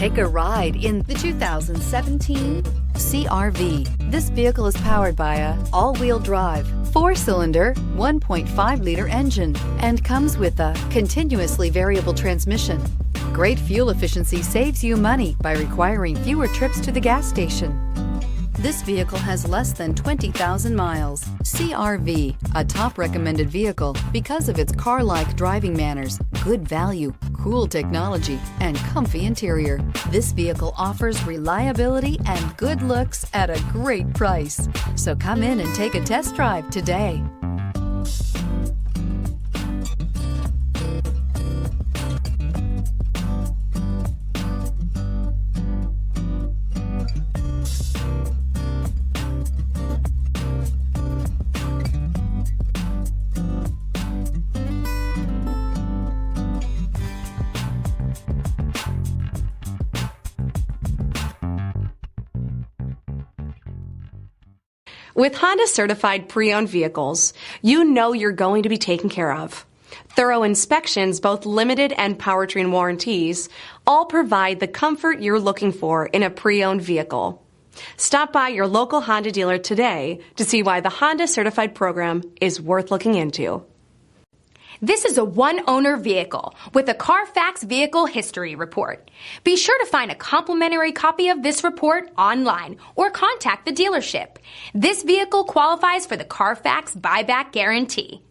Take a ride in the 2017 CR-V. This vehicle is powered by a all-wheel drive, 4-cylinder, 1.5-liter engine and comes with a continuously variable transmission. Great fuel efficiency saves you money by requiring fewer trips to the gas station. This vehicle has less than 20,000 miles. CR-V, a top recommended vehicle because of its car-like driving manners, good value, cool technology, and comfy interior. This vehicle offers reliability and good looks at a great price. So come in and take a test drive today. With Honda certified pre-owned vehicles, you know you're going to be taken care of. Thorough inspections, both limited and powertrain warranties, all provide the comfort you're looking for in a pre-owned vehicle. Stop by your local Honda dealer today to see why the Honda certified program is worth looking into. This is a one-owner vehicle with a Carfax Vehicle History Report. Be sure to find a complimentary copy of this report online or contact the dealership. This vehicle qualifies for the Carfax Buyback Guarantee.